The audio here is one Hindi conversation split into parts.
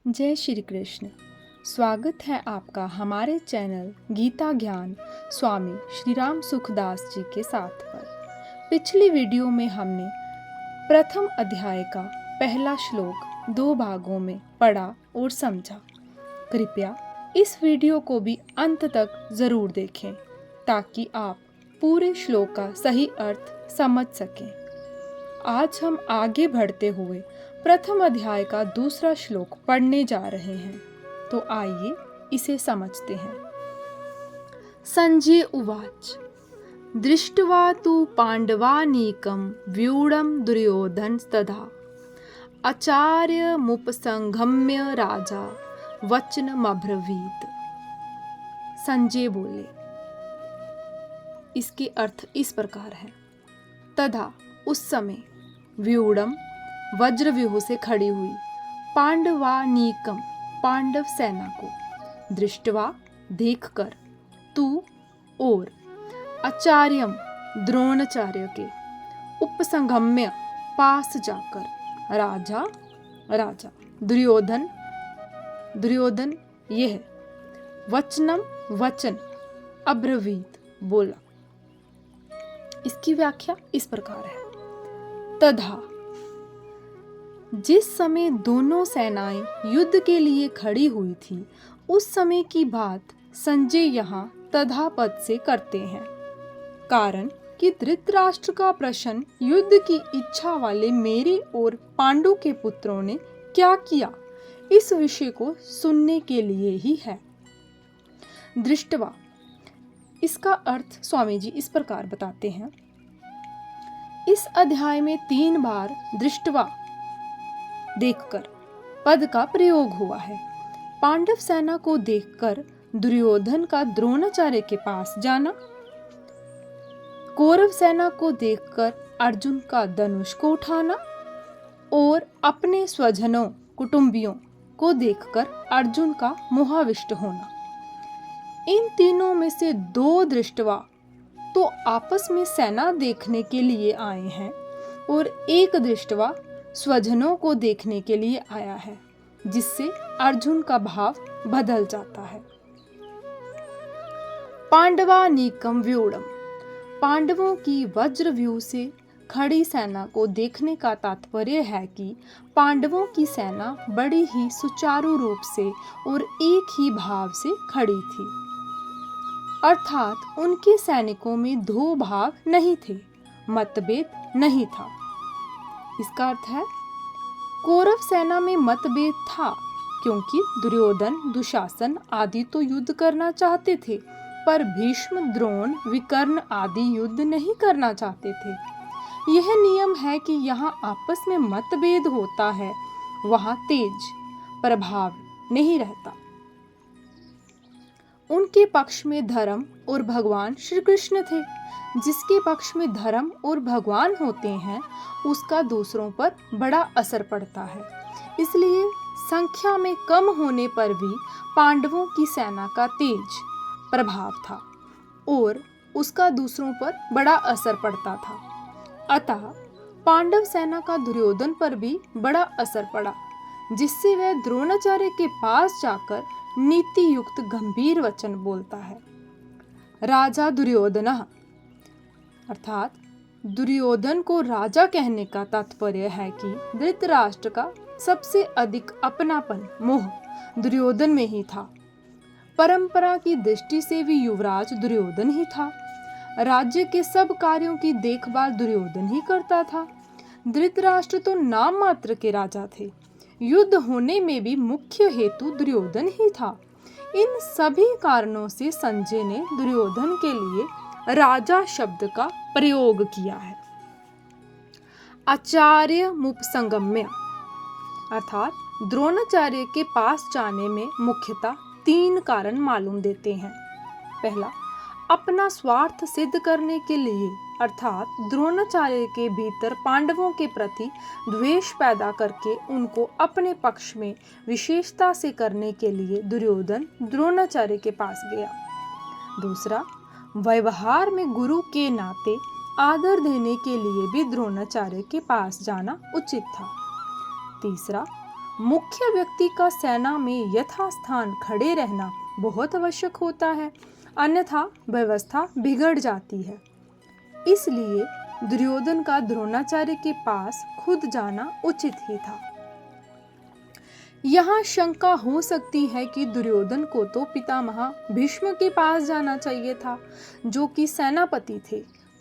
जय श्री कृष्ण। स्वागत है आपका हमारे चैनल गीता ज्ञान स्वामी श्री राम सुखदास जी के साथ पर। पिछली वीडियो में हमने प्रथम अध्याय का पहला श्लोक 2 भागों में पढ़ा और समझा। कृपया इस वीडियो को भी अंत तक ज़रूर देखें ताकि आप पूरे श्लोक का सही अर्थ समझ सकें। आज हम आगे बढ़ते हुए प्रथम अध्याय का दूसरा श्लोक पढ़ने जा रहे हैं, तो आइए इसे समझते हैं। संजय उवाच दृष्ट्वा तु पांडवानीकं व्यूढं दुर्योधनस्तथा आचार्यमुपसंगम्य राजा वचनमब्रवीत्। संजय बोले, इसके अर्थ इस प्रकार है। तथा उस समय व्यूढम वज्रव्यूह से खड़ी हुई, पांडवानीकम पांडव सेना को, दृष्टवा देखकर, तू और, आचार्यम द्रोणाचार्य के, उपसंगम्य पास जाकर, राजा दुर्योधन यह, वचनम वचन, अब्रवीत बोला। इसकी व्याख्या इस प्रकार है। तथा जिस समय दोनों सेनाएं युद्ध के लिए खड़ी हुई थी, उस समय की बात संजय यहाँ तथा पद से करते हैं, कारण कि धृतराष्ट्र का प्रश्न युद्ध की इच्छा वाले मेरे और पांडु के पुत्रों ने क्या किया, इस विषय को सुनने के लिए ही है। दृष्टवा, इसका अर्थ स्वामी जी इस प्रकार बताते हैं। इस अध्याय में 3 बार दृष्टवा देखकर पद का प्रयोग हुआ है। पांडव सेना को देखकर दुर्योधन का द्रोणाचार्य के पास जाना, कौरव सेना को देखकर अर्जुन का धनुष को उठाना और अपने स्वजनों कुटुंबियों को देखकर अर्जुन का मोहाविष्ट होना। इन तीनों में से 2 दृष्टवा तो आपस में सेना देखने के लिए आए हैं और एक दृष्टवा स्वजनों को देखने के लिए आया है, जिससे अर्जुन का भाव बदल जाता है। पांडवानीकम व्यूढम, पांडवों की वज्रव्यूह से खड़ी सेना को देखने का तात्पर्य है कि पांडवों की सेना बड़ी ही सुचारू रूप से और एक ही भाव से खड़ी थी, अर्थात उनके सैनिकों में 2 भाग नहीं थे, मतभेद नहीं था। इसका अर्थ है, कौरव सेना में मतभेद था क्योंकि दुर्योधन दुशासन आदि तो युद्ध करना चाहते थे, पर भीष्म द्रोण विकर्ण आदि युद्ध नहीं करना चाहते थे। यह नियम है कि यहाँ आपस में मतभेद होता है, वहाँ तेज प्रभाव नहीं रहता। उनके पक्ष में धर्म और भगवान श्री कृष्ण थे। जिसके पक्ष में धर्म और भगवान होते हैं, उसका दूसरों पर बड़ा असर पड़ता है। इसलिए संख्या में कम होने पर भी पांडवों की सेना का तेज प्रभाव था और उसका दूसरों पर बड़ा असर पड़ता था। अतः पांडव सेना का दुर्योधन पर भी बड़ा असर पड़ा, जिससे वह द्रोणाचार्य के पास जाकर नीति युक्त गंभीर वचन बोलता है। राजा दुर्योधन, अर्थात दुर्योधन को राजा कहने का तात्पर्य है कि धृतराष्ट्र का सबसे अधिक अपनापन मोह दुर्योधन में ही था। परंपरा की दृष्टि से भी युवराज दुर्योधन ही था। राज्य के सब कार्यों की देखभाल दुर्योधन ही करता था। धृतराष्ट्र तो नाम मात्र के राजा थे, युद्ध होने में भी मुख्य हेतु दुर्योधन ही था। इन सभी कारणों से संजय ने दुर्योधन के लिए राजा शब्द का प्रयोग किया है। आचार्य मुपसंगम्य, अर्थात द्रोणाचार्य के पास जाने में मुख्यतः 3 कारण मालूम देते हैं। पहला, अपना स्वार्थ सिद्ध करने के लिए, अर्थात द्रोणाचार्य के भीतर पांडवों के प्रति द्वेष पैदा करके उनको अपने पक्ष में विशेषता से करने के लिए दुर्योधन द्रोणाचार्य के पास गया। दूसरा, व्यवहार में गुरु के नाते आदर देने के लिए भी द्रोणाचार्य के पास जाना उचित था। तीसरा, मुख्य व्यक्ति का सेना में यथास्थान खड़े रहना बहुत आवश्यक होता है, अन्यथा व्यवस्था बिगड़ जाती है। इसलिए दुर्योधन का द्रोणाचार्य के पास खुद जाना उचित ही था। यहाँ शंका हो सकती है कि दुर्योधन को तो पितामह भीष्म के पास जाना चाहिए था, जो कि सेनापति थे,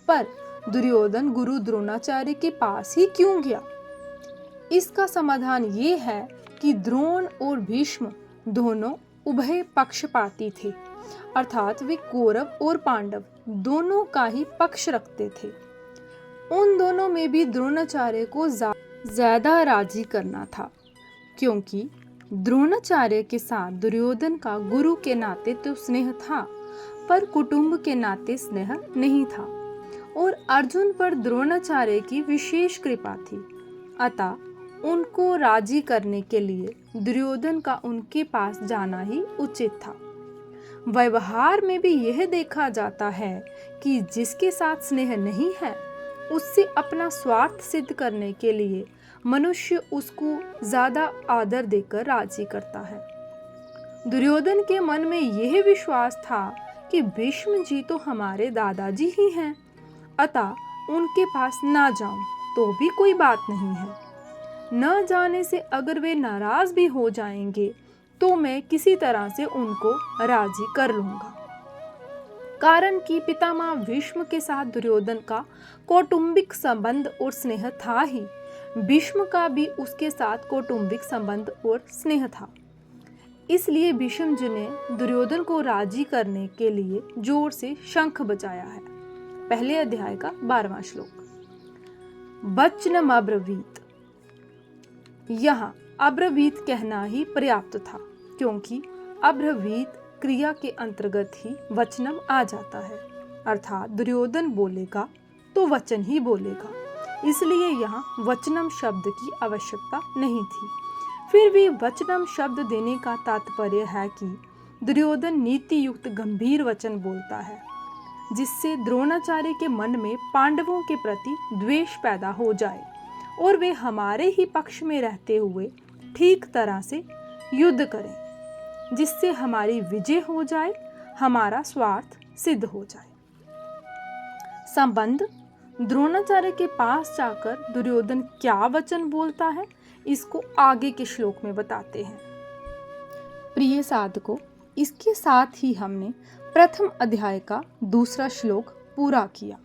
पर दुर्योधन गुरु द्रोणाचार्य के पास ही क्यों गया? इसका समाधान ये है कि द्रोण और भीष्म दोनों उभय पक्षपाती थे, अर्थात वे कौरव और पांडव दोनों का ही पक्ष रखते थे। उन दोनों में भी द्रोणाचार्य को ज्यादा राजी करना था, क्योंकि द्रोणाचार्य के साथ दुर्योधन का गुरु के नाते तो स्नेह था, पर कुटुंब के नाते स्नेह नहीं था, और अर्जुन पर द्रोणाचार्य की विशेष कृपा थी। अतः उनको राजी करने के लिए दुर्योधन का उनके पास जाना ही उचित था। व्यवहार में भी यह देखा जाता है कि जिसके साथ स्नेह नहीं है, उससे अपना स्वार्थ सिद्ध करने के लिए मनुष्य उसको ज्यादा आदर देकर राजी करता है। दुर्योधन के मन में यह विश्वास था कि भीष्म जी तो हमारे दादाजी ही हैं, अतः उनके पास ना जाऊं तो भी कोई बात नहीं है। न जाने से अगर वे नाराज भी हो जाएंगे तो मैं किसी तरह से उनको राजी कर लूंगा। कारण कि पितामह भीष्म के साथ दुर्योधन का कौटुंबिक संबंध और स्नेह था ही, भीष्म का भी उसके साथ कौटुंबिक संबंध और स्नेह था। इसलिए भीष्म जी ने दुर्योधन को राजी करने के लिए जोर से शंख बजाया है। पहले अध्याय का 12वां श्लोक। वचनम अब्रवीत। यहाँ अब्रवीत कहना ही पर्याप्त था, क्योंकि अब्रवीत क्रिया के अंतर्गत ही वचनम आ जाता है, अर्थात दुर्योधन बोलेगा तो वचन ही बोलेगा, इसलिए यहाँ वचनम शब्द की आवश्यकता नहीं थी। फिर भी वचनम शब्द देने का तात्पर्य है कि दुर्योधन नीति युक्त गंभीर वचन बोलता है, जिससे द्रोणाचार्य के मन में पांडवों के प्रति द्वेष पैदा हो जाए और वे हमारे ही पक्ष में रहते हुए ठीक तरह से युद्ध करें, जिससे हमारी विजय हो जाए, हमारा स्वार्थ सिद्ध हो जाए। संबंध। द्रोणाचार्य के पास जाकर दुर्योधन क्या वचन बोलता है, इसको आगे के श्लोक में बताते हैं। प्रिय साधकों, इसके साथ ही हमने प्रथम अध्याय का 2 श्लोक पूरा किया।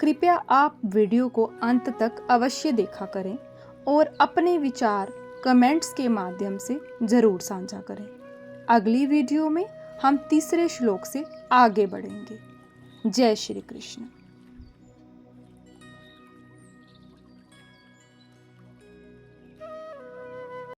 कृपया आप वीडियो को अंत तक अवश्य देखा करें और अपने विचार कमेंट्स के माध्यम से जरूर साझा करें। अगली वीडियो में हम 3 श्लोक से आगे बढ़ेंगे। जय श्री कृष्ण।